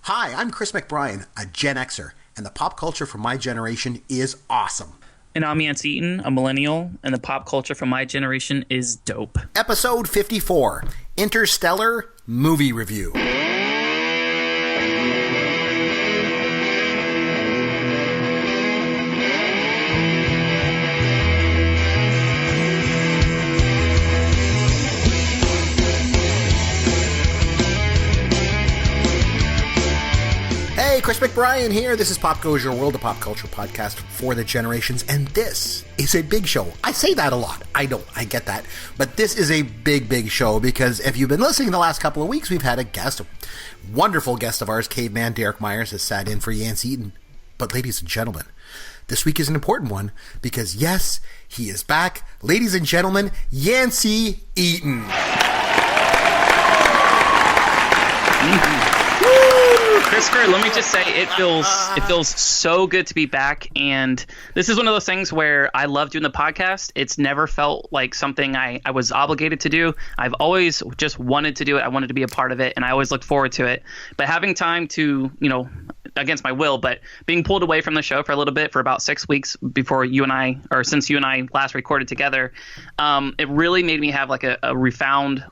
Hi, I'm Chris McBrien, a Gen Xer, and the pop culture from my generation is awesome. And I'm Yancy Eaton, a millennial, and the pop culture from my generation is dope. Episode 54, Interstellar Movie Review. Hey, Chris McBrien here. This is Pop Goes Your World, a pop culture podcast for the generations, and this is a big show. I say that a lot. I get that. But this is a big show because if you've been listening the last couple of weeks, we've had a wonderful guest of ours, Caveman Derek Myers, has sat in for Yancy Eaton. But ladies and gentlemen, this week is an important one because, yes, he is back. Ladies and gentlemen, Yancy Eaton. Chris, let me just say it feels so good to be back, and this is one of those things where I love doing the podcast. It's never felt like something I was obligated to do. I've always just wanted to do it. I wanted to be a part of it, and I always looked forward to it. But having time to, against my will, but being pulled away from the show for a little bit for about 6 weeks before since you and I last recorded together, it really made me have like a refound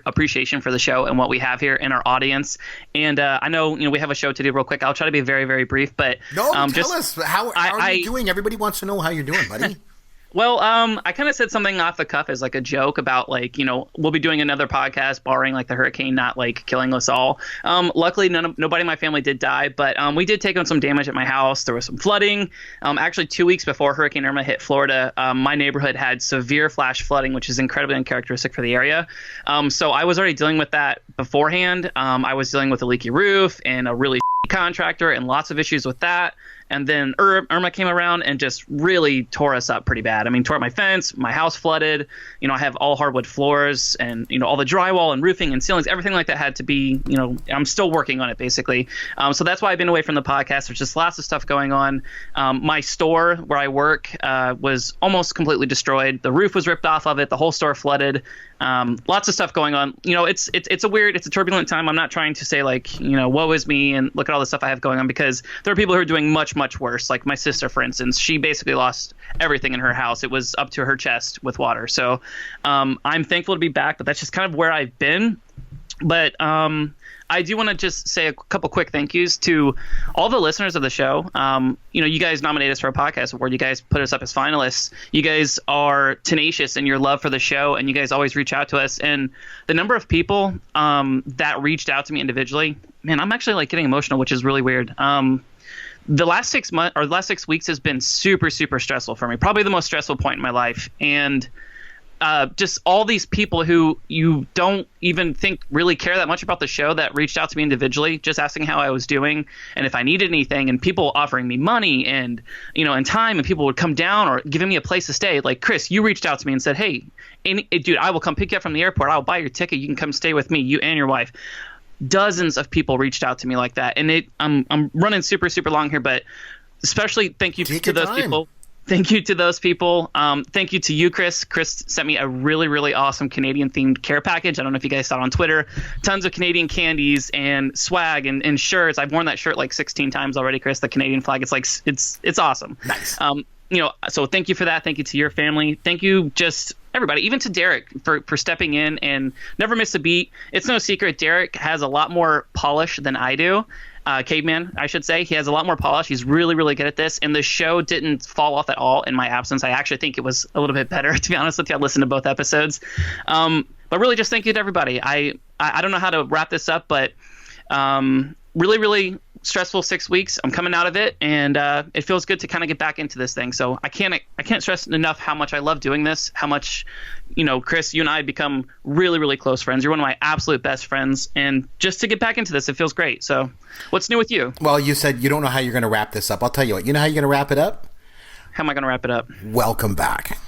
appreciation for the show and what we have here in our audience. And I know we have a show to do real quick. I'll try to be very, very brief, but tell us how are you doing? Everybody wants to know how you're doing, buddy. Well, I kind of said something off the cuff as like a joke about we'll be doing another podcast barring like the hurricane not killing us all. Luckily, nobody in my family did die, but we did take on some damage at my house. There was some flooding. Actually, 2 weeks before Hurricane Irma hit Florida, my neighborhood had severe flash flooding, which is incredibly uncharacteristic for the area. So I was already dealing with that beforehand. I was dealing with a leaky roof and a really contractor and lots of issues with that. And then Irma came around and just really tore us up pretty bad. I mean, tore up my fence, my house flooded. I have all hardwood floors and, all the drywall and roofing and ceilings, everything like that had to be, I'm still working on it basically. So that's why I've been away from the podcast. There's just lots of stuff going on. My store where I work was almost completely destroyed. The roof was ripped off of it. The whole store flooded. Lots of stuff going on. It's a turbulent time. I'm not trying to say woe is me and look at all the stuff I have going on, because there are people who are doing much worse. Like my sister, for instance, she basically lost everything in her house. It was up to her chest with water. So I'm thankful to be back, but that's just kind of where I've been. But I do want to just say a couple quick thank yous to all the listeners of the show. You guys nominated us for a podcast award. You guys put us up as finalists. You guys are tenacious in your love for the show, and you guys always reach out to us. And the number of people that reached out to me individually, man, I'm actually getting emotional, which is really weird. The last 6 months or the last 6 weeks has been super, super stressful for me. Probably the most stressful point in my life. And just all these people who you don't even think really care that much about the show that reached out to me individually, just asking how I was doing and if I needed anything, and people offering me money and, and time, and people would come down or giving me a place to stay. Like, Chris, you reached out to me and said, hey, dude, I will come pick you up from the airport. I'll buy your ticket. You can come stay with me, you and your wife. Dozens of people reached out to me like that. And I'm running super, super long here, but especially thank you to those people. Thank you to those people. Thank you to you, Chris. Chris sent me a really, really awesome Canadian-themed care package. I don't know if you guys saw it on Twitter. Tons of Canadian candies and swag and shirts. I've worn that shirt 16 times already, Chris, the Canadian flag. It's awesome. Nice. So thank you for that. Thank you to your family. Thank you just everybody, even to Derek for stepping in and never miss a beat. It's no secret Derek has a lot more polish than I do. Caveman, I should say. He has a lot more polish. He's really, really good at this. And the show didn't fall off at all in my absence. I actually think it was a little bit better, to be honest with you. I listened to both episodes. But really just thank you to everybody. I don't know how to wrap this up, but really, really stressful 6 weeks. I'm coming out of it, and it feels good to kind of get back into this thing. So I can't stress enough how much I love doing this, how much, Chris, you and I have become really, really close friends. You're one of my absolute best friends, and just to get back into this, it feels great. So what's new with you? Well, you said you don't know how you're going to wrap this up. I'll tell you what. You know how you're going to wrap it up? How am I going to wrap it up? Welcome back.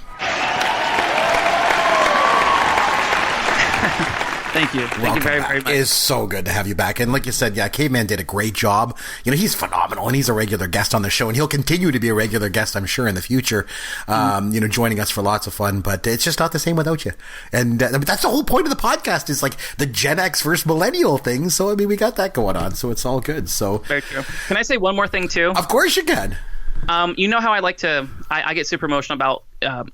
Thank you. Thank you very, very much. It is so good to have you back. And like you said, yeah, Caveman did a great job. You know, he's phenomenal, and he's a regular guest on the show, and he'll continue to be a regular guest, I'm sure, in the future, you know, joining us for lots of fun. But it's just not the same without you. And I mean, that's the whole point of the podcast, is like the Gen X versus millennial thing. So, I mean, we got that going on, so it's all good. So very true. Can I say one more thing, too? Of course you can. You know how I like to, I get super emotional about,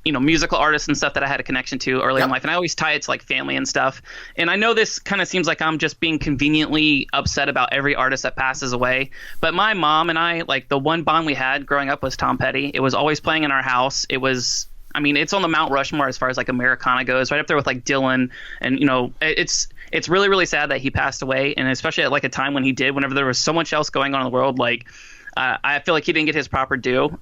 you know, musical artists and stuff that I had a connection to early in life. And I always tie it to like family and stuff. And I know this kind of seems like I'm just being conveniently upset about every artist that passes away. But my mom and I, like, the one bond we had growing up was Tom Petty. It was always playing in our house. It was, I mean, it's on the Mount Rushmore as far as like Americana goes, right up there with like Dylan. And, you know, it's really, really sad that he passed away. And especially at like a time when he did, whenever there was so much else going on in the world, like, I feel like he didn't get his proper due.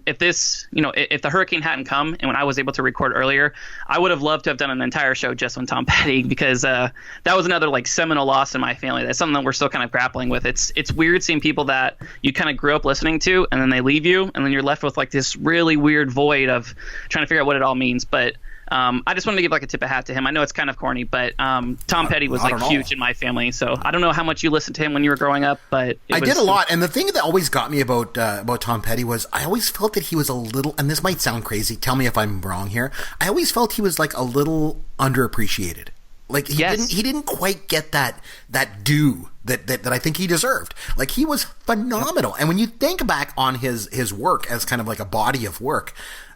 If this, you know, if the hurricane hadn't come and when I was able to record earlier, I would have loved to have done an entire show just on Tom Petty, because that was another like seminal loss in my family. That's something that we're still kind of grappling with. It's weird seeing people that you kind of grew up listening to and then they leave you, and then you're left with like this really weird void of trying to figure out what it all means. But I just wanted to give like a tip of hat to him. I know it's kind of corny, but Tom Petty was like huge in my family. So I don't know how much you listened to him when you were growing up, but I did a lot. And the thing that always got me about Tom Petty was I always felt that he was a little, and this might sound crazy, tell me if I'm wrong here, I always felt he was like a little underappreciated. Like he didn't quite get that due that I think he deserved. Like, he was phenomenal. And when you think back on his work as kind of like a body of work,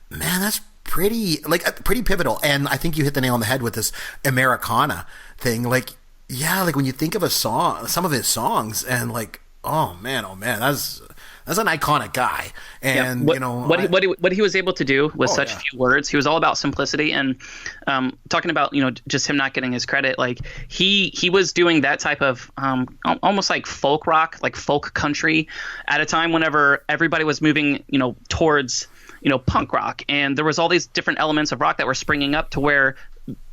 man, that's pretty pivotal. And I think you hit the nail on the head with this Americana thing. Like, yeah, like when you think of a song, some of his songs, and like, oh man, that's an iconic guy. And you know what he was able to do with few words. He was all about simplicity. And talking about, you know, just him not getting his credit, like he was doing that type of almost like folk rock, like folk country, at a time whenever everybody was moving, you know, towards, you know, punk rock, and there was all these different elements of rock that were springing up to where,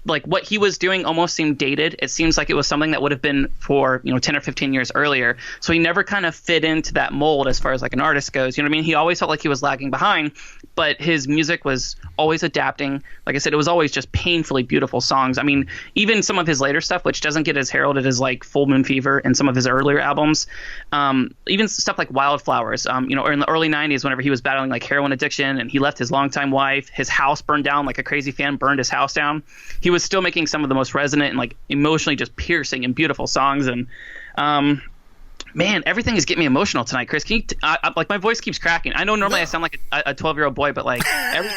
like, what he was doing almost seemed dated. It seems like it was something that would have been for, you know, 10 or 15 years earlier. So he never kind of fit into that mold as far as like an artist goes. You know what I mean? He always felt like he was lagging behind, but his music was always adapting. Like I said, it was always just painfully beautiful songs. I mean, even some of his later stuff, which doesn't get as heralded as like Full Moon Fever and some of his earlier albums, even stuff like Wildflowers, you know, or in the early 90s, whenever he was battling like heroin addiction and he left his longtime wife, his house burned down, like a crazy fan burned his house down. He was still making some of the most resonant and like emotionally just piercing and beautiful songs. And man, everything is getting me emotional tonight, Chris. Can you like, my voice keeps cracking. I know normally I sound like a 12-year-old boy, but like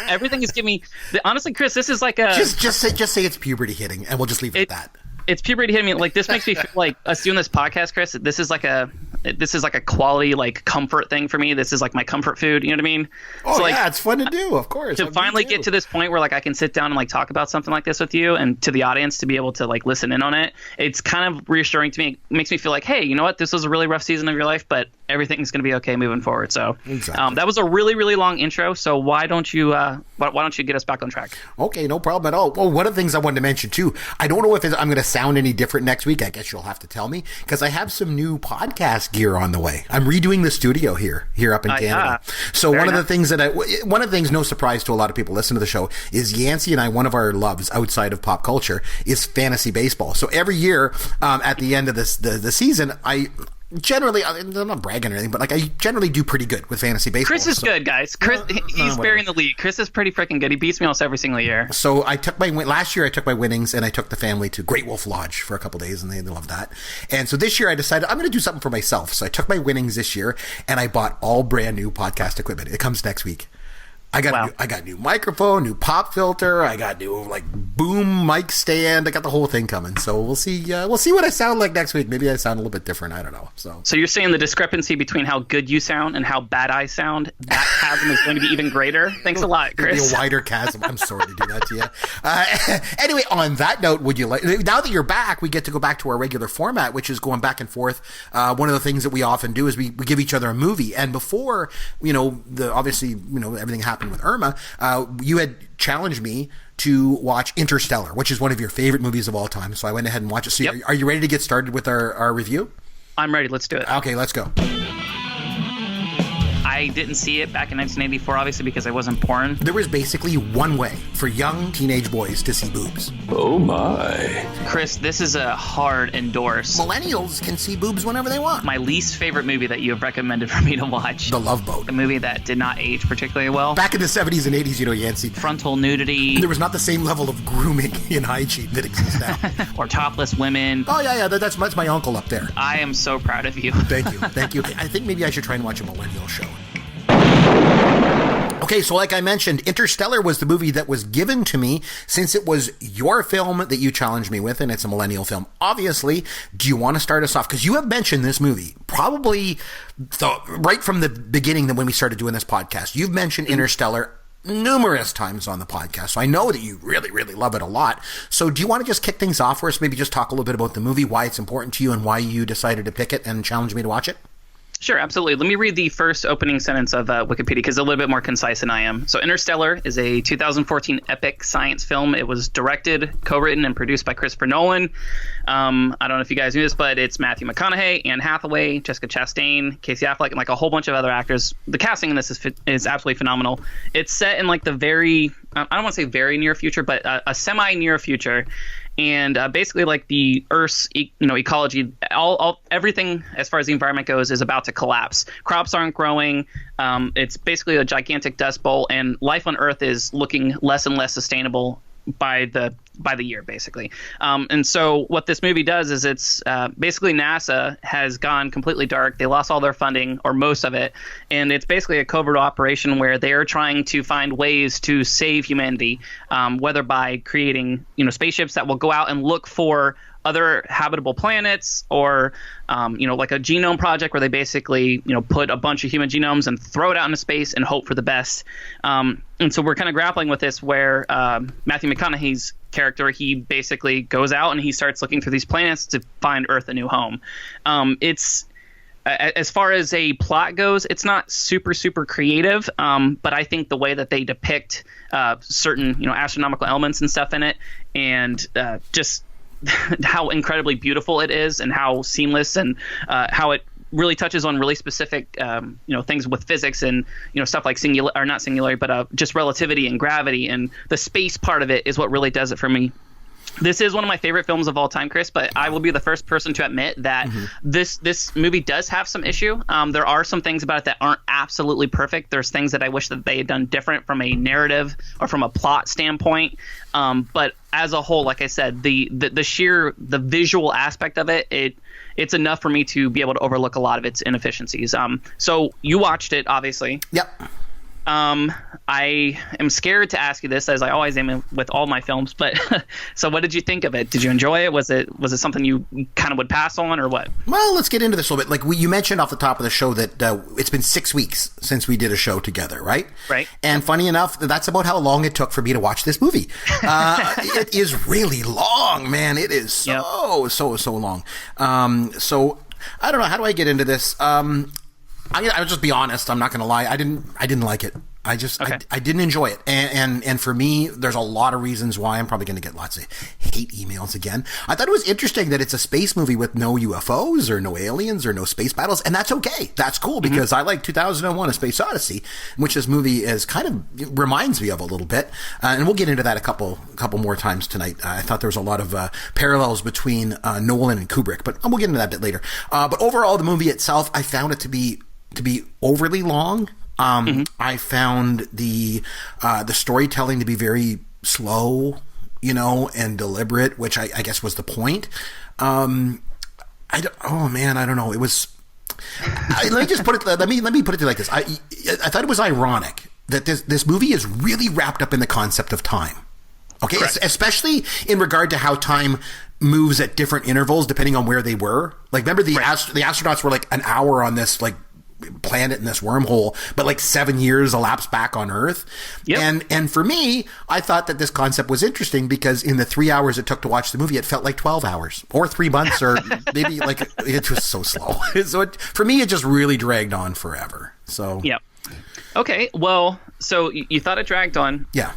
everything is giving me honestly, Chris, this is like a just say it's puberty hitting, and we'll just leave it at that. It's puberty hitting me. Like, this makes me feel like us doing this podcast, Chris, this is like a quality, like, comfort thing for me. This is like my comfort food. You know what I mean? Oh, so, like, yeah, it's fun to do, of course. To finally get to this point where like I can sit down and like talk about something like this with you, and to the audience to be able to like listen in on it. It's kind of reassuring to me. It makes me feel like, hey, you know what? This was a really rough season of your life, but everything's going to be okay moving forward. So that was a really, really long intro. So why don't you get us back on track? Okay, no problem at all. Well, one of the things I wanted to mention too, I don't know if I'm going to sound any different next week. I guess you'll have to tell me, because I have some new podcast gear on the way. I'm redoing the studio here up in Canada. Yeah. So one of the things, no surprise to a lot of people listening to the show, is Yancy and I, one of our loves outside of pop culture is fantasy baseball. So every year, at the end of the season, generally, I'm not bragging or anything, but like, I generally do pretty good with fantasy baseball. Chris is good, guys. Chris, he's bearing the lead. Chris is pretty freaking good. He beats me almost every single year. So last year I took my winnings, and I took the family to Great Wolf Lodge for a couple days, and they loved that. And so this year I decided I'm going to do something for myself. So I took my winnings this year, and I bought all brand new podcast equipment. It comes next week. I got new microphone, new pop filter. I got new like boom mic stand. I got the whole thing coming. So we'll see. We'll see what I sound like next week. Maybe I sound a little bit different. I don't know. So you're saying the discrepancy between how good you sound and how bad I sound, that chasm is going to be even greater? Thanks a lot, Chris. It'll be a wider chasm. I'm sorry to do that to you. Anyway, on that note, would you like, now that you're back, we get to go back to our regular format, which is going back and forth. One of the things that we often do is we give each other a movie. And before, obviously, everything happened with Irma, you had challenged me to watch Interstellar, which is one of your favorite movies of all time. So I went ahead and watched it. So are you ready to get started with our review? I'm ready. Let's do it. Okay, let's go. I I didn't see it back in 1984, obviously, because I wasn't born. There was basically one way for young teenage boys to see boobs. Oh my. Chris, this is a hard endorse. Millennials can see boobs whenever they want. My least favorite movie that you have recommended for me to watch. The Love Boat. A movie that did not age particularly well. Back in the 70s and 80s, Yancy. Frontal nudity. There was not the same level of grooming in hygiene that exists now. Or topless women. Oh, yeah, that's my uncle up there. I am so proud of you. Thank you. I think maybe I should try and watch a millennial show. Okay, so like I mentioned, Interstellar was the movie that was given to me since it was your film that you challenged me with, and it's a millennial film. Obviously, do you want to start us off? Because you have mentioned this movie probably right from the beginning when we started doing this podcast. You've mentioned Interstellar numerous times on the podcast, so I know that you really, really love it a lot. So do you want to just kick things off for us? Maybe just talk a little bit about the movie, why it's important to you, and why you decided to pick it and challenge me to watch it? Sure, absolutely. Let me read the first opening sentence of Wikipedia because it's a little bit more concise than I am. So Interstellar is a 2014 epic science film. It was directed, co-written, and produced by Christopher Nolan. I don't know if you guys knew this, but it's Matthew McConaughey, Anne Hathaway, Jessica Chastain, Casey Affleck, and like a whole bunch of other actors. The casting in this is absolutely phenomenal. It's set in like the very, I don't want to say very near future, but a semi-near future. And basically, like the Earth's, ecology, everything as far as the environment goes is about to collapse. Crops aren't growing. It's basically a gigantic dust bowl, and life on Earth is looking less and less sustainable by the year, basically. And so what this movie does is it's basically NASA has gone completely dark. They lost all their funding, or most of it, and it's basically a covert operation where they are trying to find ways to save humanity, whether by creating spaceships that will go out and look for other habitable planets, or like a genome project where they basically put a bunch of human genomes and throw it out into space and hope for the best. And so we're kind of grappling with this, where Matthew McConaughey's character, he basically goes out and he starts looking for these planets to find Earth a new home. It's as far as a plot goes, it's not super creative, but I think the way that they depict certain astronomical elements and stuff in it, and just how incredibly beautiful it is, and how seamless, and how it really touches on really specific things with physics and stuff like not singularity, but just relativity and gravity, and the space part of it is what really does it for me. This is one of my favorite films of all time, Chris, but I will be the first person to admit that this movie does have some issue. There are some things about it that aren't absolutely perfect. There's things that I wish that they had done different from a narrative or from a plot standpoint. But as a whole, like I said, the visual aspect of it's enough for me to be able to overlook a lot of its inefficiencies. So you watched it, obviously. Yep. I am scared to ask you this, as I always am with all my films, but so what did you think of it? Did you enjoy it? Was it something you kind of would pass on, or what? Well, let's get into this a little bit. Like you mentioned off the top of the show that it's been 6 weeks since we did a show together, right? Right. And funny enough, that's about how long it took for me to watch this movie. It is really long, man. It is so long. So I don't know. How do I get into this? I'll just be honest. I'm not going to lie. I didn't like it. I didn't enjoy it. And for me, there's a lot of reasons why. I'm probably going to get lots of hate emails again. I thought it was interesting that it's a space movie with no UFOs or no aliens or no space battles. And that's okay. That's cool, because I like 2001: A Space Odyssey, which this movie is kind of reminds me of a little bit. And we'll get into that a couple more times tonight. I thought there was a lot of parallels between Nolan and Kubrick, but we'll get into that a bit later. But overall, the movie itself, I found it to be overly long. I found the storytelling to be very slow, and deliberate, which I guess was the point. I don't know. It was. Let me just put it. Let me put it like this. I thought it was ironic that this movie is really wrapped up in the concept of time. Okay, especially in regard to how time moves at different intervals depending on where they were. Like, remember the astronauts were like an hour on this planet in this wormhole, but like 7 years elapsed back on Earth. Yep. And for me, I thought that this concept was interesting because in the 3 hours it took to watch the movie, it felt like 12 hours or 3 months, or maybe it was so slow. So for me, it just really dragged on forever. So yep. Okay. Well, so you thought it dragged on. Yeah.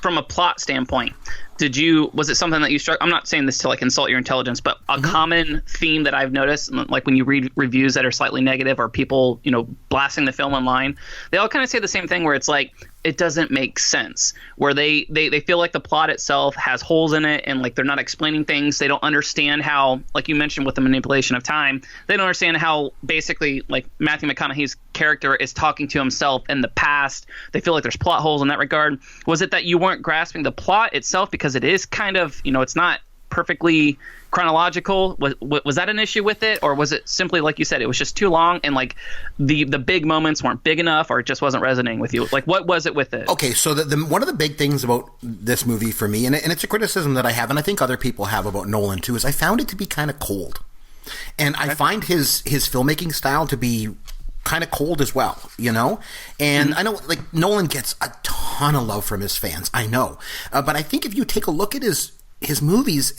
From a plot standpoint, was it something that you struck? I'm not saying this to like insult your intelligence, but a common theme that I've noticed, like when you read reviews that are slightly negative or people, blasting the film online, they all kind of say the same thing where it's like, it doesn't make sense, where they feel like the plot itself has holes in it and like they're not explaining things. They don't understand how, like you mentioned with the manipulation of time, they don't understand how basically like Matthew McConaughey's character is talking to himself in the past. They feel like there's plot holes in that regard. Was it that you weren't grasping the plot itself because it is kind of, it's not perfectly chronological? Was that an issue with it, or was it simply like you said, it was just too long and like the big moments weren't big enough, or it just wasn't resonating with you? Like, what was it with it? Okay, so the one of the big things about this movie for me, and it's a criticism that I have, and I think other people have about Nolan too, is I found it to be kind of cold, and I find his filmmaking style to be kind of cold as well, and I know like Nolan gets a ton of love from his fans, I know, but I think if you take a look at his movies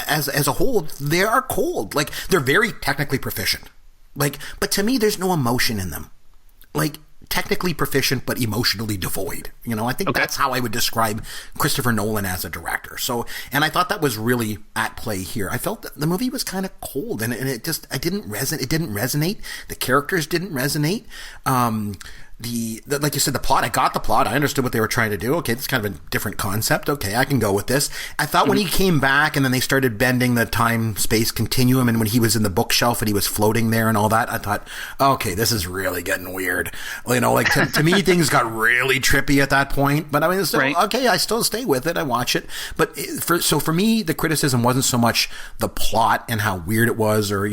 as a whole, they are cold. Like, they're very technically proficient. Like, but to me, there's no emotion in them. Like, technically proficient, but emotionally devoid. I think that's how I would describe Christopher Nolan as a director. So, and I thought that was really at play here. I felt that the movie was kind of cold, and it didn't resonate. The characters didn't resonate. Like you said, the plot, I got the plot. I understood what they were trying to do. Okay, it's kind of a different concept. Okay, I can go with this. I thought when he came back and then they started bending the time-space continuum, and when he was in the bookshelf and he was floating there and all that, I thought, okay, this is really getting weird. Like to me, things got really trippy at that point. But I mean, okay, I still stay with it. I watch it. But for me, the criticism wasn't so much the plot and how weird it was, or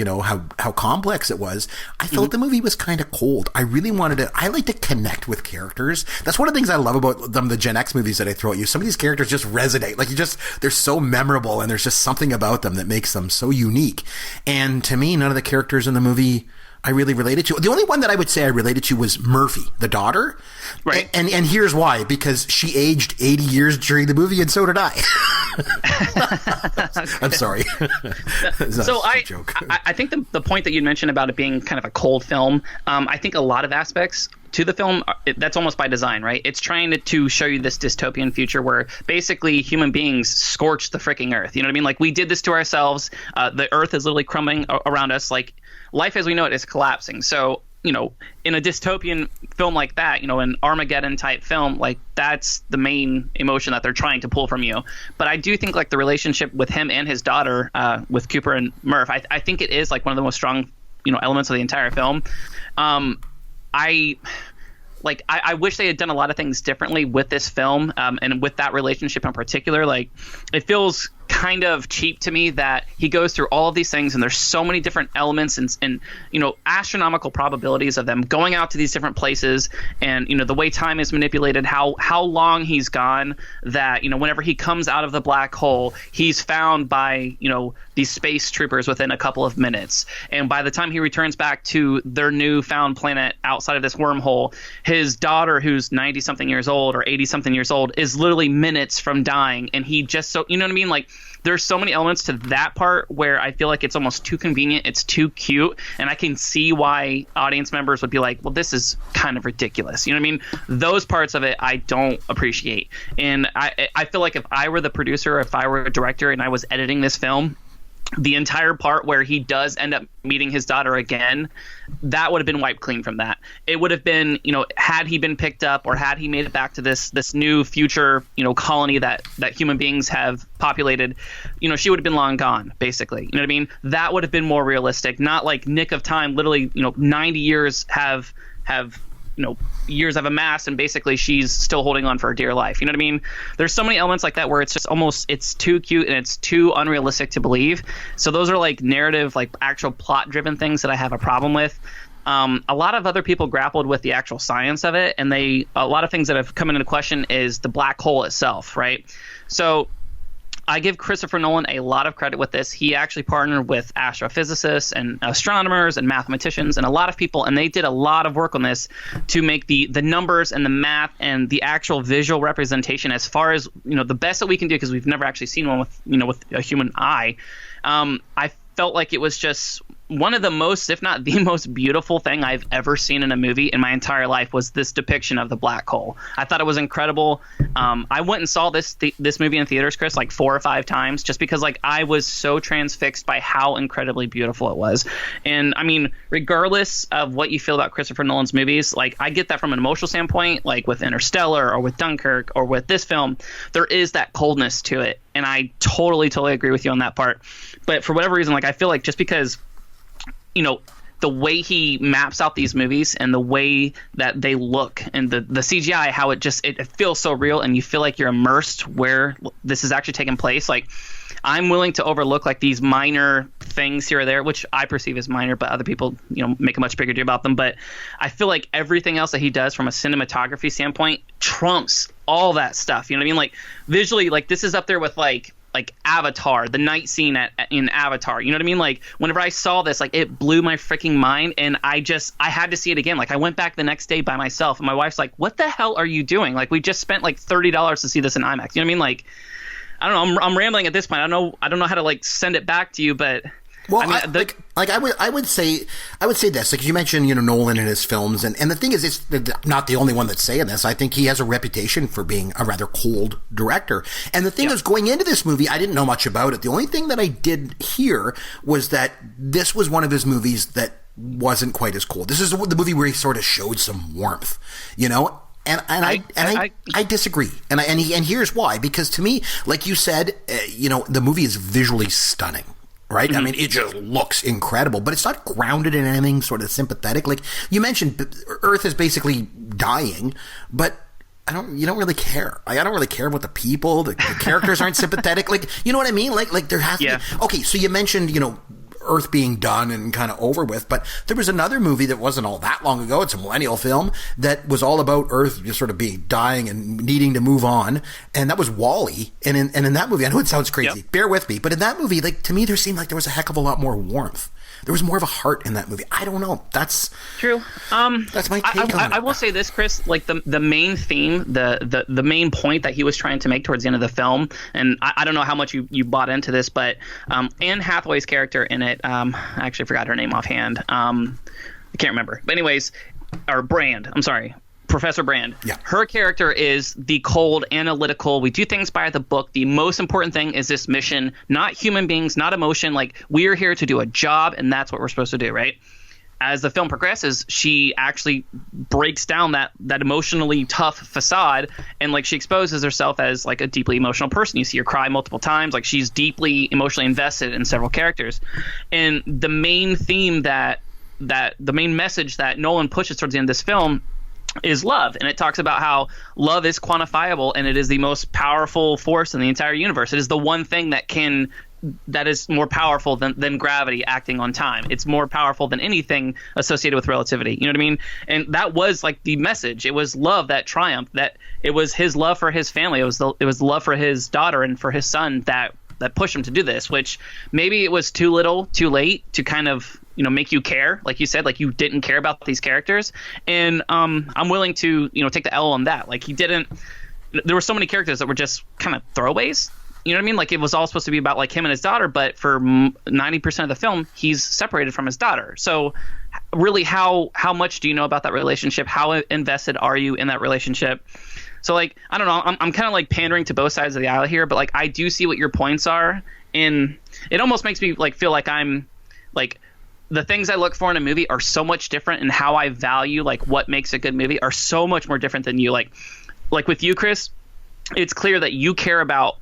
how complex it was. I felt the movie was kind of cold. I really wanted to. I like to connect with characters. That's one of the things I love about the Gen X movies that I throw at you. Some of these characters just resonate. Like, they're so memorable, and there's just something about them that makes them so unique. And to me, none of the characters in the movie I really related to. The only one that I would say I related to was Murphy, the daughter. Right. And here's why. Because she aged 80 years during the movie, and so did I. I'm sorry. So I think the point that you mentioned about it being kind of a cold film, I think a lot of aspects to the film, that's almost by design, right? It's trying to show you this dystopian future where basically human beings scorch the freaking earth. You know what I mean? Like, we did this to ourselves. The earth is literally crumbling around us. Like, life as we know it is collapsing. So, in a dystopian film like that, an Armageddon type film, like, that's the main emotion that they're trying to pull from you. But I do think like the relationship with him and his daughter, with Cooper and Murph, I think it is like one of the most strong, elements of the entire film. I wish they had done a lot of things differently with this film, and with that relationship in particular. Like, it feels kind of cheap to me that he goes through all of these things, and there's so many different elements and astronomical probabilities of them going out to these different places, and the way time is manipulated, how long he's gone, that whenever he comes out of the black hole, he's found by these space troopers within a couple of minutes, and by the time he returns back to their newfound planet outside of this wormhole, his daughter, who's 90 something years old or 80 something years old, is literally minutes from dying, and he just what I mean? Like, there's so many elements to that part where I feel like it's almost too convenient. It's too cute. And I can see why audience members would be like, well, this is kind of ridiculous. You know what I mean? Those parts of it I don't appreciate. And I feel like if I were the producer, or if I were a director and I was editing this film, the entire part where he does end up meeting his daughter again, that would have been wiped clean from that. It would have been, had he been picked up, or had he made it back to this new future, colony that human beings have populated, she would have been long gone, basically. You know what I mean? That would have been more realistic, not like Nick of Time, literally, 90 years have years have amassed, and basically she's still holding on for her dear life. You know what I mean? There's so many elements like that where it's just it's too cute and it's too unrealistic to believe. So those are like narrative, like actual plot driven things that I have a problem with. A lot of other people grappled with the actual science of it, and a lot of things that have come into question is the black hole itself, right? So I give Christopher Nolan a lot of credit with this. He actually partnered with astrophysicists and astronomers and mathematicians and a lot of people, and they did a lot of work on this to make the numbers and the math and the actual visual representation as far as, the best that we can do, because we've never actually seen one with a human eye. I felt like it was just one of the most, if not the most beautiful thing I've ever seen in a movie in my entire life was this depiction of the black hole. I thought it was incredible. I went and saw this movie in theaters, Chris, like 4 or 5 times, just because like I was so transfixed by how incredibly beautiful it was. And I mean, regardless of what you feel about Christopher Nolan's movies, like I get that from an emotional standpoint, like with Interstellar or with Dunkirk or with this film, there is that coldness to it. And I totally agree with you on that part. But for whatever reason, like I feel like just because, you know, the way he maps out these movies and the way that they look and the CGI, how it feels so real and you feel like you're immersed where this is actually taking place. Like I'm willing to overlook like these minor things here or there, which I perceive as minor, but other people, you know, make a much bigger deal about them. But I feel like everything else that he does from a cinematography standpoint trumps all that stuff. You know what I mean? Like visually, like this is up there with like Avatar, the night scene in Avatar. You know what I mean? Like whenever I saw this, like it blew my freaking mind, and I had to see it again. Like I went back the next day by myself, and my wife's like, "What the hell are you doing? Like we just spent like $30 to see this in IMAX." You know what I mean? Like I don't know. I'm rambling at this point. I don't know how to like send it back to you, but. Well, I mean, I would say this, like you mentioned, you know, Nolan and his films, and the thing is, it's not the only one that's saying this. I think he has a reputation for being a rather cold director. And the thing is, going into this movie, I didn't know much about it. The only thing that I did hear was that this was one of his movies that wasn't quite as cold. This is the movie where he sort of showed some warmth, you know. And I disagree, and here's why. Because to me, like you said, you know, the movie is visually stunning. Right? Mm-hmm. I mean, it just looks incredible, but it's not grounded in anything sort of sympathetic. Like you mentioned, Earth is basically dying, but you don't really care. I don't really care about the people. The characters aren't sympathetic. Like, you know what I mean? Like there has to be. Okay, so you mentioned, you know, Earth being done and kind of over with, but there was another movie that wasn't all that long ago. It's a millennial film that was all about Earth just sort of being dying and needing to move on, and that was WALL-E. And in that movie, I know it sounds crazy, bear with me, but in that movie, like to me, there seemed like there was a heck of a lot more warmth. There was more of a heart in that movie. I don't know. That's true. That's my take on it. I will say this, Chris. Like the main theme, the main point that he was trying to make towards the end of the film, and I don't know how much you bought into this, but Anne Hathaway's character in it, I actually forgot her name offhand. I can't remember. But anyways, or Brand. I'm sorry. Professor Brand. Yeah. Her character is the cold, analytical, we do things by the book. The most important thing is this mission, not human beings, not emotion. Like, we're here to do a job, and that's what we're supposed to do, right? As the film progresses, she actually breaks down that emotionally tough facade, and like she exposes herself as like a deeply emotional person. You see her cry multiple times. Like, she's deeply emotionally invested in several characters. And the main theme that the main message that Nolan pushes towards the end of this film is love, and it talks about how love is quantifiable, and it is the most powerful force in the entire universe. It is the one thing that is more powerful than gravity acting on time. It's more powerful than anything associated with relativity. You know what I mean? And that was like the message. It was love that triumphed. That it was his love for his family. It was love for his daughter and for his son that pushed him to do this. Which maybe it was too little, too late to kind of, you know, make you care, like you said, like you didn't care about these characters. And I'm willing to, you know, take the L on that. Like, he didn't. There were so many characters that were just kind of throwaways. You know what I mean? Like, it was all supposed to be about like him and his daughter, but for 90% of the film, he's separated from his daughter. So really, how much do you know about that relationship? How invested are you in that relationship? So, like, I don't know. I'm kind of like pandering to both sides of the aisle here, but like I do see what your points are, and it almost makes me like feel like I'm like, the things I look for in a movie are so much different, and how I value like what makes a good movie are so much more different than you. Like with you, Chris, it's clear that you care about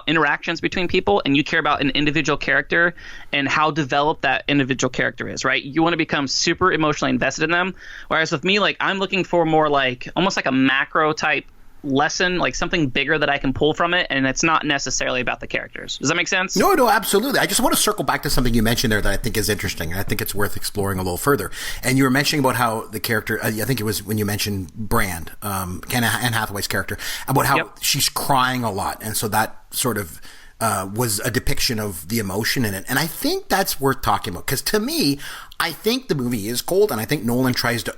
interactions between people, and you care about an individual character and how developed that individual character is, right? You want to become super emotionally invested in them. Whereas with me, like, I'm looking for more like almost like a macro type lesson, like something bigger that I can pull from it, and it's not necessarily about the characters. Does that make sense? No, absolutely. I just want to circle back to something you mentioned there that I think is interesting, and I think it's worth exploring a little further. And you were mentioning about how the character, I think it was when you mentioned Brand, Anne Hathaway's character, about how she's crying a lot, and so that sort of was a depiction of the emotion in it. And I think that's worth talking about, because to me, I think the movie is cold, and I think Nolan tries to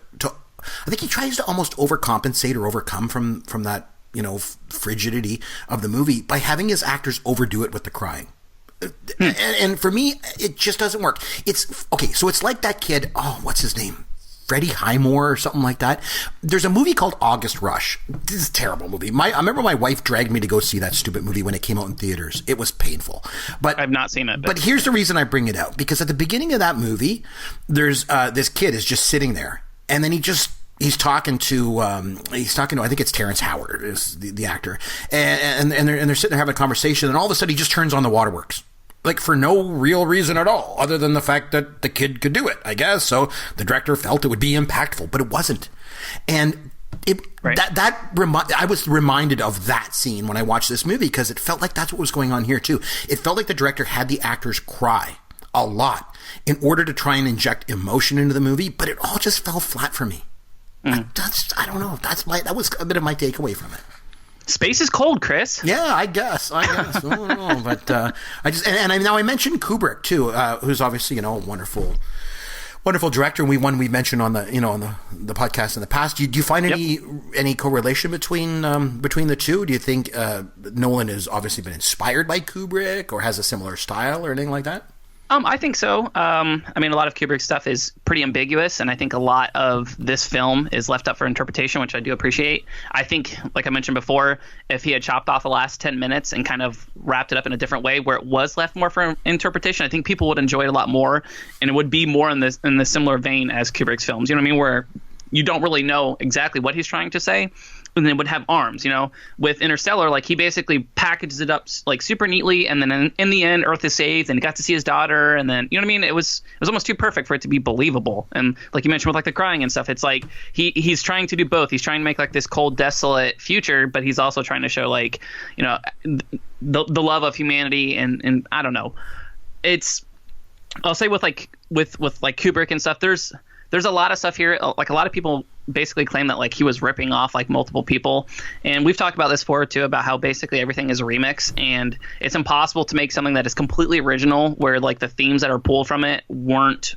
almost overcompensate or overcome from that, you know, frigidity of the movie by having his actors overdo it with the crying. And for me, it just doesn't work. It's okay. So it's like that kid. Oh, what's his name? Freddie Highmore or something like that. There's a movie called August Rush. This is a terrible movie. I remember my wife dragged me to go see that stupid movie when it came out in theaters. It was painful. But I've not seen it. But here's the reason I bring it out. Because at the beginning of that movie, there's this kid is just sitting there. And then he's talking to I think it's Terrence Howard is the actor. And they're sitting there having a conversation. And all of a sudden he just turns on the waterworks. Like, for no real reason at all, other than the fact that the kid could do it, I guess. So the director felt it would be impactful, but it wasn't. And I was reminded of that scene when I watched this movie, because it felt like that's what was going on here, too. It felt like the director had the actors cry a lot in order to try and inject emotion into the movie, but it all just fell flat for me. I don't know. That was a bit of my takeaway from it. Space is cold, Chris. Yeah, I guess. I don't know, but now I mentioned Kubrick too, who's obviously a wonderful director, and we've mentioned on the the podcast in the past. Do you find any correlation between the two? Do you think Nolan has obviously been inspired by Kubrick, or has a similar style, or anything like that? I think so. I mean, a lot of Kubrick's stuff is pretty ambiguous, and I think a lot of this film is left up for interpretation, which I do appreciate. I think, like I mentioned before, if he had chopped off the last 10 minutes and kind of wrapped it up in a different way where it was left more for interpretation, I think people would enjoy it a lot more, and it would be more in the similar vein as Kubrick's films. You know what I mean? Where you don't really know exactly what he's trying to say. And then would have arms, with Interstellar, like he basically packages it up like super neatly, and then in the end, Earth is saved, and he got to see his daughter, and then you know what I mean. It was almost too perfect for it to be believable. And like you mentioned with like the crying and stuff, it's like he's trying to do both. He's trying to make like this cold, desolate future, but he's also trying to show like the love of humanity, and I don't know. I'll say with Kubrick and stuff, there's a lot of stuff here. Like a lot of people basically claim that like he was ripping off like multiple people, and we've talked about this before too, about how basically everything is a remix, and it's impossible to make something that is completely original where like the themes that are pulled from it weren't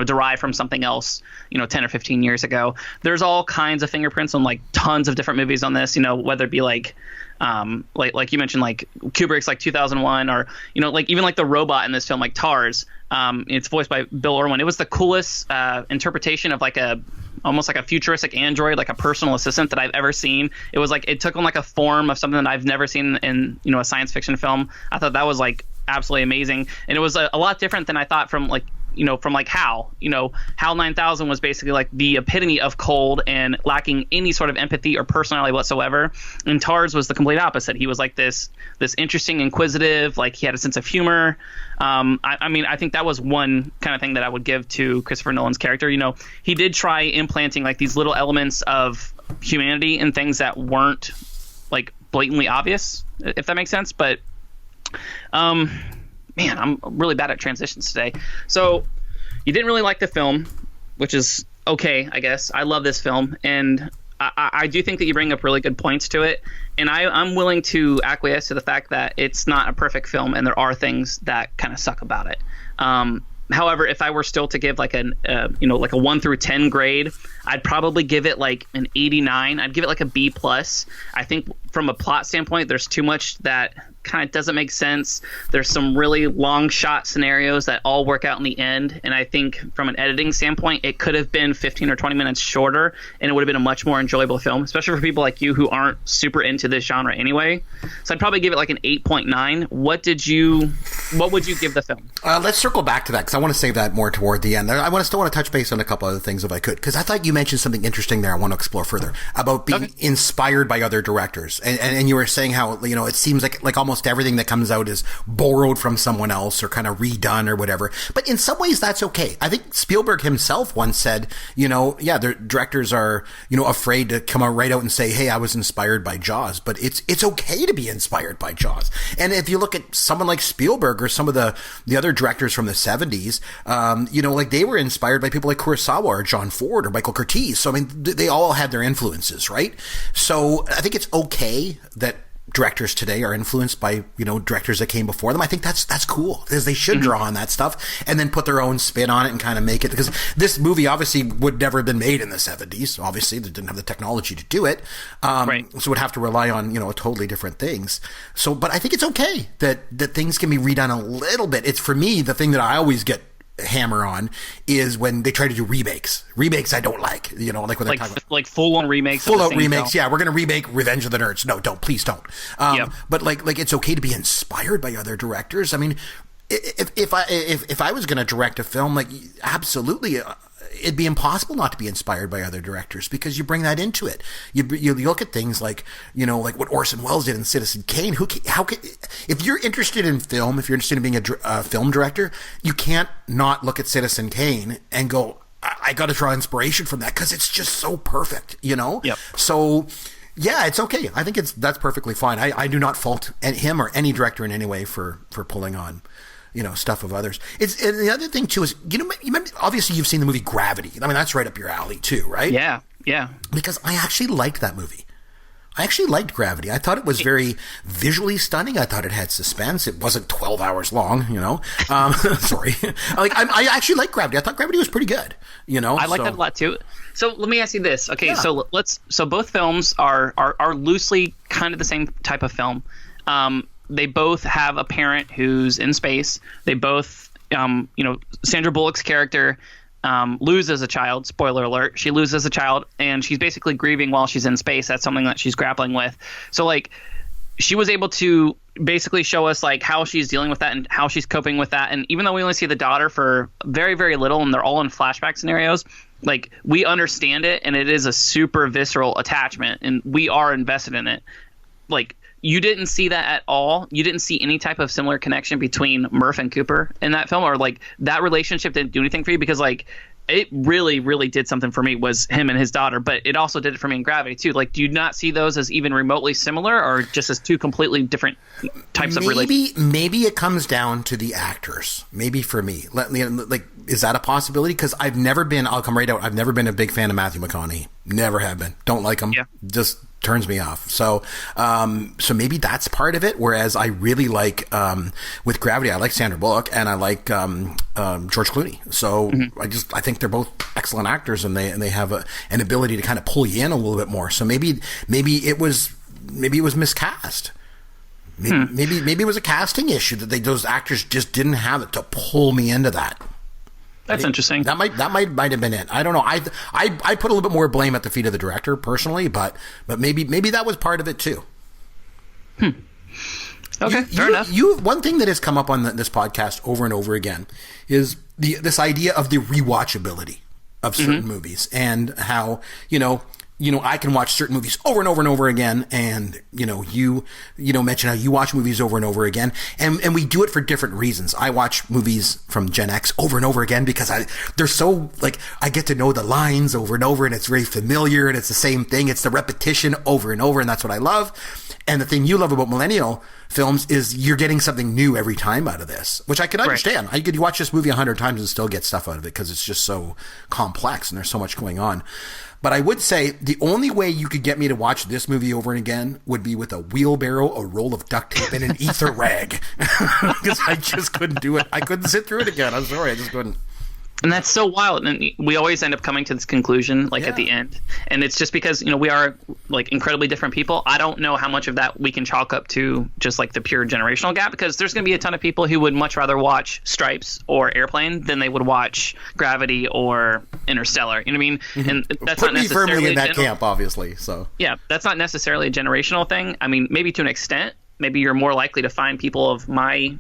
derived from something else 10 or 15 years ago. There's all kinds of fingerprints on like tons of different movies on this, whether it be like you mentioned, like Kubrick's like 2001, or like even like the robot in this film, like Tars. It's voiced by Bill Irwin. It was the coolest interpretation of like almost like a futuristic android, like a personal assistant that I've ever seen. It was like it took on like a form of something that I've never seen in a science fiction film. I thought that was like absolutely amazing, and it was a lot different than I thought from like HAL. HAL 9000 was basically like the epitome of cold and lacking any sort of empathy or personality whatsoever. And Tars was the complete opposite. He was like this interesting, inquisitive, like he had a sense of humor. I mean, I think that was one kind of thing that I would give to Christopher Nolan's character. He did try implanting like these little elements of humanity in things that weren't like blatantly obvious, if that makes sense. But man, I'm really bad at transitions today. So you didn't really like the film, which is okay, I guess. I love this film, and I do think that you bring up really good points to it, and I'm willing to acquiesce to the fact that it's not a perfect film, and there are things that kind of suck about it. However, if I were still to give like like a 1 through 10 grade, I'd probably give it like an 89. I'd give it like a B+. I think from a plot standpoint, there's too much that kind of doesn't make sense. There's some really long shot scenarios that all work out in the end, and I think from an editing standpoint, it could have been 15 or 20 minutes shorter, and it would have been a much more enjoyable film, especially for people like you who aren't super into this genre anyway. So I'd probably give it like an 8.9. What would you give the film? Let's circle back to that, because I want to save that more toward the end. I still want to touch base on a couple other things if I could, because I thought you mentioned something interesting there I want to explore further about being inspired by other directors, and you were saying how it seems like almost everything that comes out is borrowed from someone else or kind of redone or whatever. But in some ways, that's okay. I think Spielberg himself once said, the directors are, afraid to come out right out and say, hey, I was inspired by Jaws. But it's okay to be inspired by Jaws. And if you look at someone like Spielberg or some of the other directors from the 70s, like they were inspired by people like Kurosawa or John Ford or Michael Curtiz. So, I mean, they all had their influences, right? So I think it's okay that directors today are influenced by, directors that came before them. I think that's cool, because they should draw on that stuff and then put their own spin on it and kind of make it, because this movie obviously would never have been made in the 70s. Obviously, they didn't have the technology to do it. Right. So would have to rely on, totally different things. So, but I think it's okay that things can be redone a little bit. It's, for me, the thing that I always get hammer on is when they try to do remakes. Remakes I don't like, like when they're talking about, like full-on remakes. Full-out remakes, film. Yeah. We're going to remake Revenge of the Nerds. No, please don't. Yep. But like it's okay to be inspired by other directors. I mean, if I was going to direct a film, like, absolutely, it'd be impossible not to be inspired by other directors, because you bring that into it. You look at things like, like what Orson Welles did in Citizen Kane. If you're interested in film, if you're interested in being a film director, you can't not look at Citizen Kane and go, I got to draw inspiration from that, because it's just so perfect, Yep. So, yeah, it's okay. I think that's perfectly fine. I do not fault him or any director in any way for pulling on, stuff of others. And the other thing too is, obviously you've seen the movie Gravity. I mean, that's right up your alley too, right? Yeah. Because I actually liked that movie. I actually liked Gravity. I thought it was very visually stunning. I thought it had suspense. It wasn't 12 hours long, Sorry. I actually liked Gravity. I thought Gravity was pretty good, I like that a lot too. So let me ask you this. Okay, yeah. So both films are loosely kind of the same type of film. They both have a parent who's in space. They both, Sandra Bullock's character loses as a child. Spoiler alert. She loses as a child, and she's basically grieving while she's in space. That's something that she's grappling with. So, like, she was able to basically show us, like, how she's dealing with that and how she's coping with that. And even though we only see the daughter for very, very little, and they're all in flashback scenarios, like, we understand it, and it is a super visceral attachment, and we are invested in it. Like, you didn't see that at all. You didn't see any type of similar connection between Murph and Cooper in that film, or like that relationship didn't do anything for you, because like it really, really did something for me, was him and his daughter, but it also did it for me in Gravity too. Like, do you not see those as even remotely similar, or just as two completely different types of relationships? Maybe it comes down to the actors. Maybe for me, is that a possibility? Because I've never been, I'll come right out, I've never been a big fan of Matthew McConaughey. Never have been. Don't like him. Yeah. Just turns me off. So maybe that's part of it. Whereas I really like, with Gravity, I like Sandra Bullock and I like George Clooney. So I think they're both excellent actors, and they have an ability to kind of pull you in a little bit more. So maybe it was miscast. Maybe it was a casting issue that those actors just didn't have it to pull me into that. That's interesting. That might have been it. I don't know. I put a little bit more blame at the feet of the director personally, but maybe that was part of it too. Okay, fair enough. One thing that has come up on this podcast over and over again is this idea of the rewatchability of certain movies, and how I can watch certain movies over and over and over again, and you mention how you watch movies over and over again, and we do it for different reasons. I watch movies from Gen X over and over again because they're so, like, I get to know the lines over and over, and it's very familiar, and it's the same thing. It's the repetition over and over, and that's what I love. And the thing you love about millennial films is you're getting something new every time out of this, which I can understand. Right. You watch this movie 100 times and still get stuff out of it because it's just so complex and there's so much going on. But I would say the only way you could get me to watch this movie over and again would be with a wheelbarrow, a roll of duct tape, and an ether rag. Because I just couldn't do it. I couldn't sit through it again. I'm sorry. I just couldn't. And that's so wild. And we always end up coming to this conclusion, at the end. And it's just because, we are, like, incredibly different people. I don't know how much of that we can chalk up to just, like, the pure generational gap, because there's going to be a ton of people who would much rather watch Stripes or Airplane than they would watch Gravity or Interstellar. You know what I mean? And that's Put not necessarily firmly in that camp, obviously. So yeah, that's not necessarily a generational thing. I mean, maybe to an extent. Maybe you're more likely to find people of my,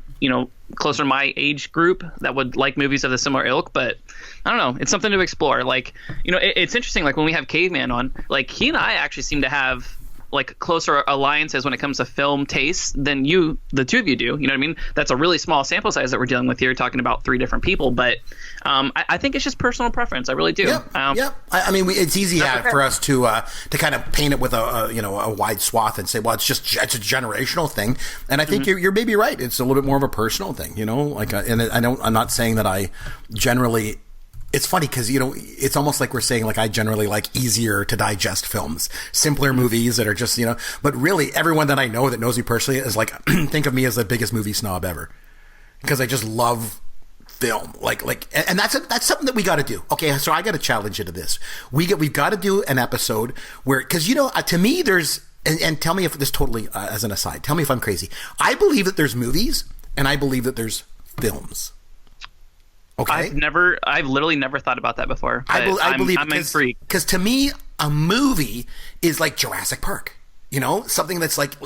closer to my age group that would like movies of the similar ilk, but I don't know. It's something to explore. Like, it's interesting. Like when we have Caveman on, like he and I actually seem to have like closer alliances when it comes to film tastes than the two of you do. You know what I mean? That's a really small sample size that we're dealing with here, talking about 3 different people. But I think it's just personal preference. I really do. Yep. I mean, it's easy for us to kind of paint it with a wide swath and say, well, it's a generational thing. And I think you're maybe right. It's a little bit more of a personal thing. I'm not saying that I generally It's funny because, it's almost like we're saying, like, I generally like easier to digest films, simpler movies that are just, but really everyone that I know that knows me personally is like, think of me as the biggest movie snob ever, because I just love film. And that's something that we got to do. Okay. So I got to challenge you to this. We've got to do an episode where, because, to me, there's, and tell me if this totally, as an aside, tell me if I'm crazy. I believe that there's movies and I believe that there's films. Okay. I've literally never thought about that before. I believe I'm intrigued. Because to me, a movie is like Jurassic Park. Something that's like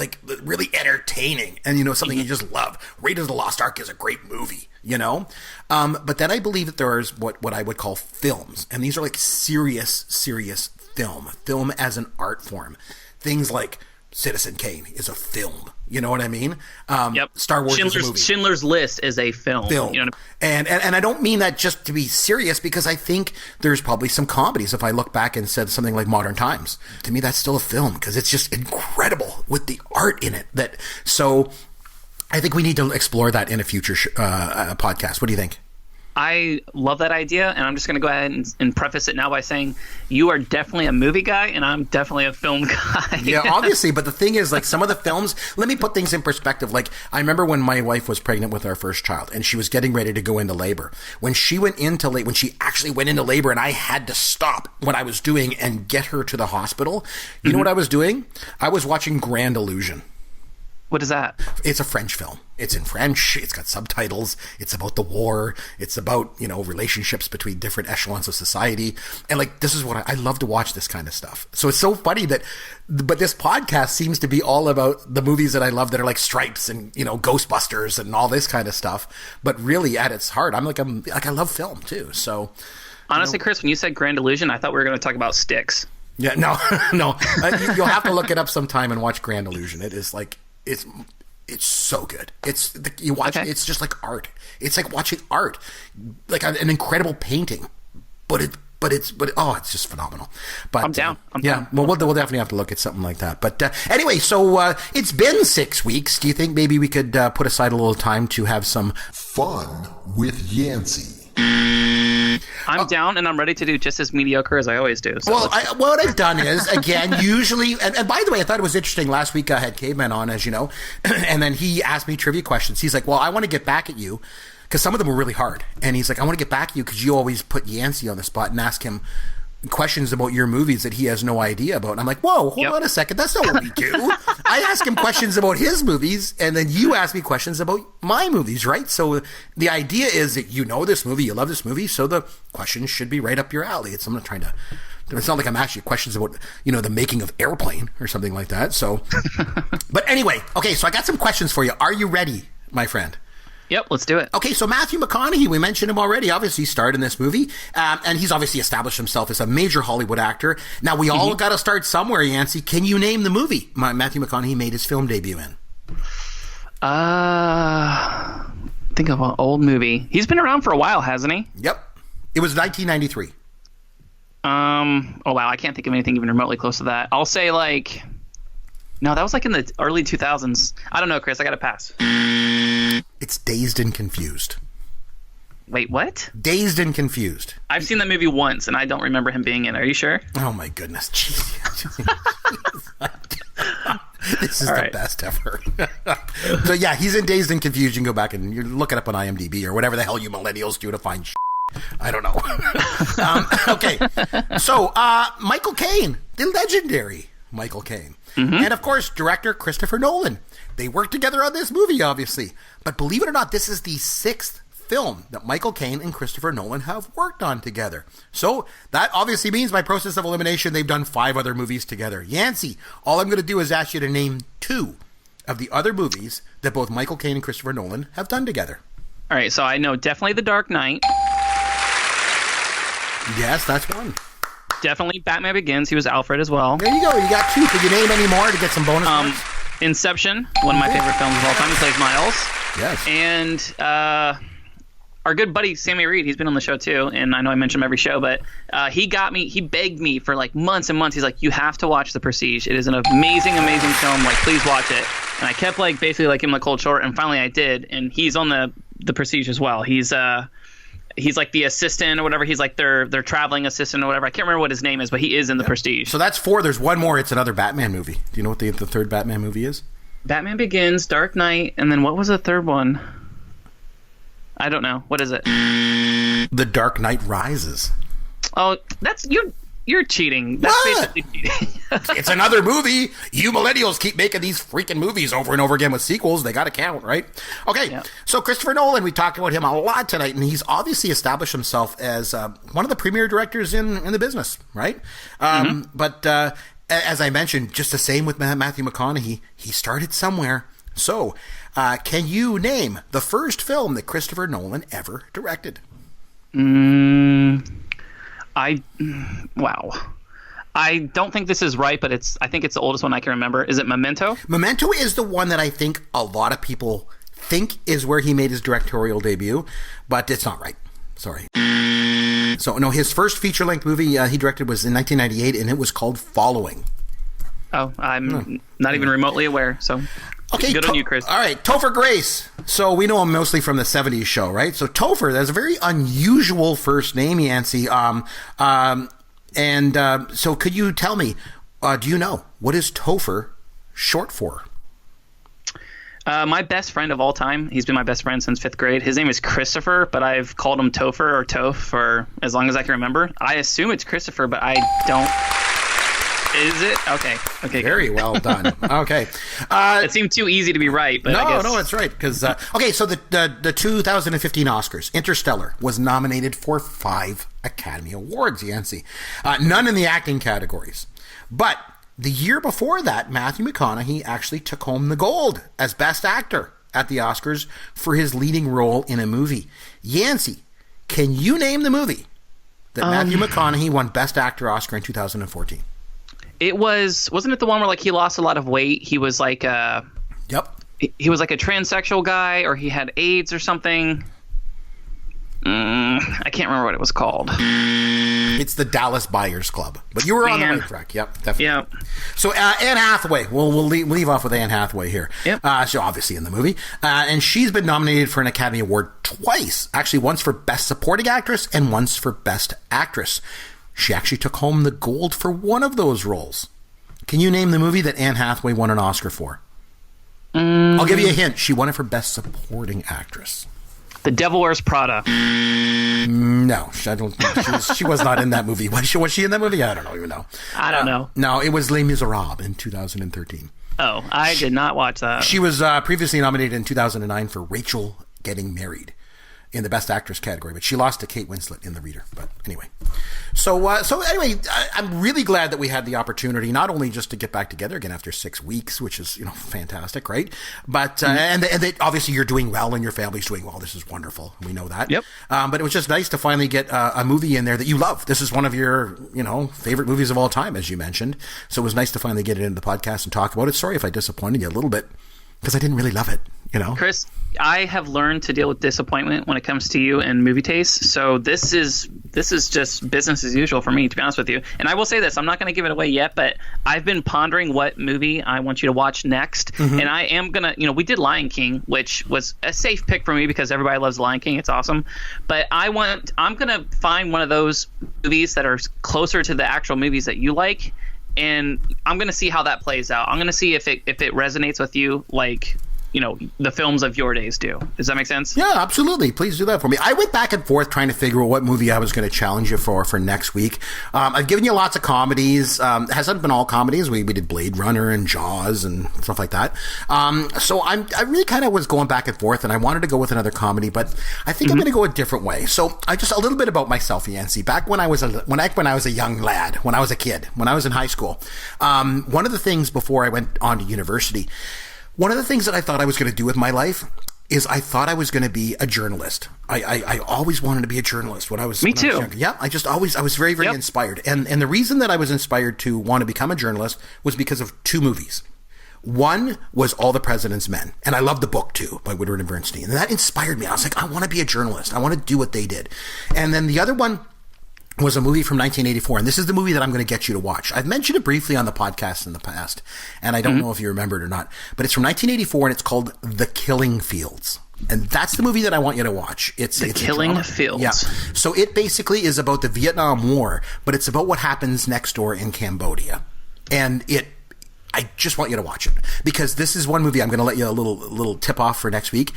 really entertaining and, something you just love. Raiders of the Lost Ark is a great movie, But then I believe that there is what I would call films. And these are like serious film as an art form. Things like Citizen Kane is a film. You know what I mean? Yep. Star Wars is a movie. Schindler's List is a film. You know what I mean? And I don't mean that just to be serious, because I think there's probably some comedies. If I look back and said something like Modern Times, to me that's still a film, because it's just incredible with the art in it. So I think we need to explore that in a future podcast. What do you think? I love that idea, and I'm just going to go ahead and preface it now by saying you are definitely a movie guy, and I'm definitely a film guy. Yeah, obviously, but the thing is, like, some of the films, let me put things in perspective. Like, I remember when my wife was pregnant with our first child, and she was getting ready to go into labor. When she actually went into labor, and I had to stop what I was doing and get her to the hospital, you know what I was doing? I was watching Grand Illusion. What is that? It's a French film. It's in French. It's got subtitles. It's about the war. It's about, relationships between different echelons of society. And like, this is what I love to watch this kind of stuff. So it's so funny but this podcast seems to be all about the movies that I love that are like Stripes and, Ghostbusters and all this kind of stuff. But really at its heart, I love film too. So honestly, Chris, when you said Grand Illusion, I thought we were going to talk about Sticks. Yeah, no. You'll have to look it up sometime and watch Grand Illusion. It is like, it's so good. You watch it, it's just like art. It's like watching art, like an incredible painting, but it's just phenomenal. But I'm down. Well, we'll definitely have to look at something like that. But anyway, so it's been 6 weeks. Do you think maybe we could put aside a little time to have some fun with Yancy? I'm down, and I'm ready to do just as mediocre as I always do. So what I've done is, again, usually, and by the way, I thought it was interesting. Last week I had Caveman on, as you know, and then he asked me trivia questions. He's like, well, I want to get back at you, because some of them were really hard. And he's like, I want to get back at you because you always put Yancy on the spot and ask him questions about your movies that he has no idea about. And I'm like, whoa, hold on a second. That's not what we do. I ask him questions about his movies, and then you ask me questions about my movies, right? So the idea is that you know this movie, you love this movie, so the questions should be right up your alley. It's not like I'm asking you questions about, the making of Airplane or something like that. So, but anyway, okay, so I got some questions for you. Are you ready, my friend? Yep, let's do it. Okay, so Matthew McConaughey, we mentioned him already. Obviously, he starred in this movie, and he's obviously established himself as a major Hollywood actor. Now, we all got to start somewhere, Yancy. Can you name the movie Matthew McConaughey made his film debut in? Think of an old movie. He's been around for a while, hasn't he? Yep. It was 1993. Oh, wow, I can't think of anything even remotely close to that. I'll say, no, that was in the early 2000s. I don't know, Chris. I got to pass. It's Dazed and Confused. Wait, what? Dazed and Confused. I've seen that movie once, and I don't remember him being in it. Are you sure? Oh, my goodness. Jeez. This is the best ever. So, yeah, he's in Dazed and Confused. You can go back and you look it up on IMDb or whatever the hell you millennials do to find shit. I don't know. Okay. So, Michael Caine, the legendary Michael Caine. And, of course, director Christopher Nolan. They worked together on this movie, obviously. But believe it or not, this is the 6th film that Michael Caine and Christopher Nolan have worked on together. So that obviously means, by process of elimination, they've done 5 other movies together. Yancy, all I'm going to do is ask you to name 2 of the other movies that both Michael Caine and Christopher Nolan have done together. All right, so I know definitely The Dark Knight. Yes, that's one. Definitely Batman Begins. He was Alfred as well. There you go. You got 2. Could you name any more to get some bonus points? Inception, one of my favorite films of all time. He plays Miles. Yes. And our good buddy Sammy Reed, he's been on the show too, and I know I mention him every show, but he begged me for months and months. He's like, you have to watch The Prestige. It is an amazing film. Please watch it. And I kept basically giving him the cold shoulder, and finally I did. And he's on the Prestige as well. He's he's like the assistant or whatever. He's like their traveling assistant or whatever. I can't remember what his name is, but he is in The Prestige. So that's 4. There's one more. It's another Batman movie. Do you know what the third Batman movie is? Batman Begins, Dark Knight, and then what was the third one? I don't know. What is it? The Dark Knight Rises. Oh, that's you're cheating. That's basically cheating. It's another movie. You millennials keep making these freaking movies over and over again with sequels. They got to count, right? Okay, yeah. So Christopher Nolan, we talked about him a lot tonight, and he's obviously established himself as one of the premier directors in the business, right? But as I mentioned, just the same with Matthew McConaughey, he started somewhere. So, can you name the first film that Christopher Nolan ever directed? Wow. I don't think this is right, but I think it's the oldest one I can remember. Is it Memento? Memento is the one that I think a lot of people think is where he made his directorial debut, but it's not right. Sorry. So, no, his first feature-length movie he directed was in 1998, and it was called Following. Oh, I'm not even remotely aware, so... Okay, good on you, Chris. All right, Topher Grace. So we know him mostly from the 70s show, right? So Topher, that's a very unusual first name, Yancy. So could you tell me, do you know, what is Topher short for? My best friend of all time, he's been my best friend since 5th grade. His name is Christopher, but I've called him Topher or Toph for as long as I can remember. I assume it's Christopher, but I don't... Is it? Okay. Very well done. Okay. It seemed too easy to be right, but I guess... No, it's right. Because okay, so the 2015 Oscars, Interstellar, was nominated for 5 Academy Awards, Yancy. None in the acting categories. But the year before that, Matthew McConaughey actually took home the gold as Best Actor at the Oscars for his leading role in a movie. Yancy, can you name the movie that Matthew McConaughey won Best Actor Oscar in 2014? It wasn't it the one where like he lost a lot of weight? He was like Yep. He was like a transsexual guy, or he had AIDS or something. I can't remember what it was called. It's the Dallas Buyers Club. But you were on the right track. Yep, definitely. Yep. So Anne Hathaway. We'll leave off with Anne Hathaway here. Yep. So obviously in the movie. And she's been nominated for an Academy Award twice. Actually, once for Best Supporting Actress and once for Best Actress. She actually took home the gold for one of those roles. Can you name the movie that Anne Hathaway won an Oscar for? I'll give you a hint. She won it for Best Supporting Actress. The Devil Wears Prada. No, I don't think she was not in that movie. Was she in that movie? I don't even know. I don't know. No, it was Les Miserables in 2013. Oh, I did not watch that. She was previously nominated in 2009 for Rachel Getting Married in the Best Actress category, but she lost to Kate Winslet in The Reader. But anyway, so anyway, I'm really glad that we had the opportunity not only just to get back together again after 6 weeks, which is fantastic, right? But and obviously you're doing well and your family's doing well. This is wonderful. We know that. Yep. But it was just nice to finally get a movie in there that you love. This is one of your favorite movies of all time, as you mentioned. So it was nice to finally get it into the podcast and talk about it. Sorry if I disappointed you a little bit, because I didn't really love it. Chris, I have learned to deal with disappointment when it comes to you and movie taste. So this is just business as usual for me, to be honest with you. And I will say this, I'm not going to give it away yet, but I've been pondering what movie I want you to watch next. Mm-hmm. And I am going to, we did Lion King, which was a safe pick for me because everybody loves Lion King. It's awesome. But I'm going to find one of those movies that are closer to the actual movies that you like. And I'm going to see how that plays out. I'm going to see if it resonates with you like the films of your days do. Does that make sense? Yeah, absolutely. Please do that for me. I went back and forth trying to figure out what movie I was going to challenge you for next week. I've given you lots of comedies. It hasn't been all comedies. We did Blade Runner and Jaws and stuff like that. So I really kind of was going back and forth, and I wanted to go with another comedy, but I think I'm going to go a different way. So just a little bit about myself, Yancy. Back when I was a young lad, when I was a kid, when I was in high school, one of the things before I went on to university, one of the things that I thought I was going to do with my life is I thought I was going to be a journalist. I always wanted to be a journalist when I was. Me too. I was younger. Yeah, I was very, very inspired. And the reason that I was inspired to want to become a journalist was because of 2 movies. One was All the President's Men, and I loved the book too by Woodward and Bernstein. And that inspired me. I was like, I want to be a journalist. I want to do what they did. And then the other one was a movie from 1984, and this is the movie that I'm going to get you to watch. I've mentioned it briefly on the podcast in the past, and I don't know if you remember it or not, but it's from 1984, and it's called The Killing Fields. And that's the movie that I want you to watch. It's Killing Fields. Yeah. So it basically is about the Vietnam War, but it's about what happens next door in Cambodia. And I just want you to watch it, because this is one movie I'm going to let you a little tip off for next week.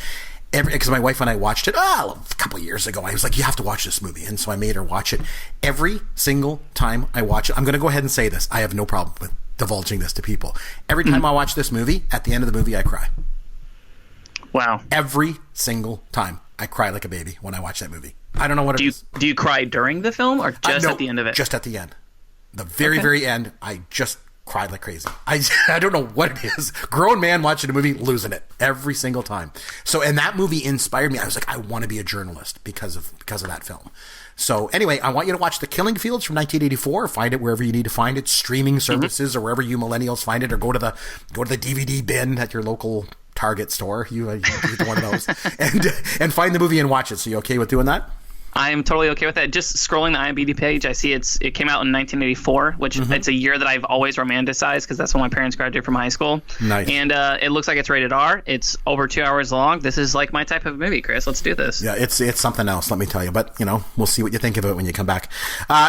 Because my wife and I watched it a couple of years ago. I was like, you have to watch this movie. And so I made her watch it. Every single time I watch it, I'm going to go ahead and say this. I have no problem with divulging this to people. Every time I watch this movie, at the end of the movie, I cry. Wow. Every single time. I cry like a baby when I watch that movie. I don't know what it is. Do you cry during the film or just at the end of it? Just at the end. The very end, I just cried like crazy. I don't know what it is. Grown man watching a movie, losing it every single time. So, and that movie inspired me. I was like, I want to be a journalist because of that film. So anyway, I want you to watch The Killing Fields from 1984. Find it wherever you need to find it, streaming services or wherever you millennials find it, or go to the DVD bin at your local Target store. You get one of those and find the movie and watch it. So you okay with doing that? I'm totally okay with that. Just scrolling the IMDb page, I see it came out in 1984, which it's a year that I've always romanticized because that's when my parents graduated from high school. Nice. And it looks like it's rated R. It's over 2 hours long. This is like my type of movie, Chris. Let's do this. Yeah, it's something else, let me tell you. But, we'll see what you think of it when you come back.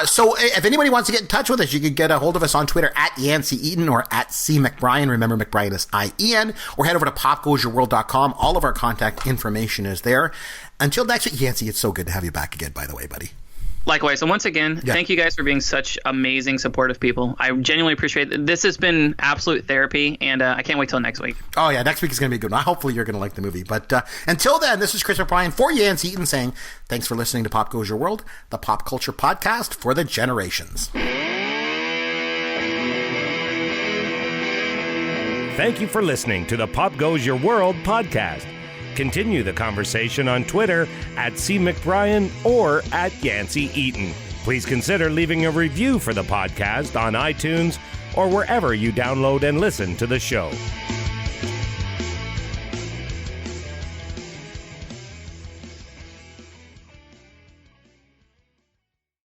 So if anybody wants to get in touch with us, you can get a hold of us on Twitter at Yancy Eaton or at C. McBrien. Remember, McBrien is I-E-N. Or head over to popgoesyourworld.com. All of our contact information is there. Until next week, Yancy, it's so good to have you back again, by the way, buddy. Likewise. And once again, thank you guys for being such amazing, supportive people. I genuinely appreciate it. This has been absolute therapy, and I can't wait till next week. Oh, yeah. Next week is going to be a good one. Hopefully you're going to like the movie. But until then, this is Chris O'Brien for Yancy Eaton saying thanks for listening to Pop Goes Your World, the pop culture podcast for the generations. Thank you for listening to the Pop Goes Your World podcast. Continue the conversation on Twitter at C. McBrien or at Yancy Eaton. Please consider leaving a review for the podcast on iTunes or wherever you download and listen to the show.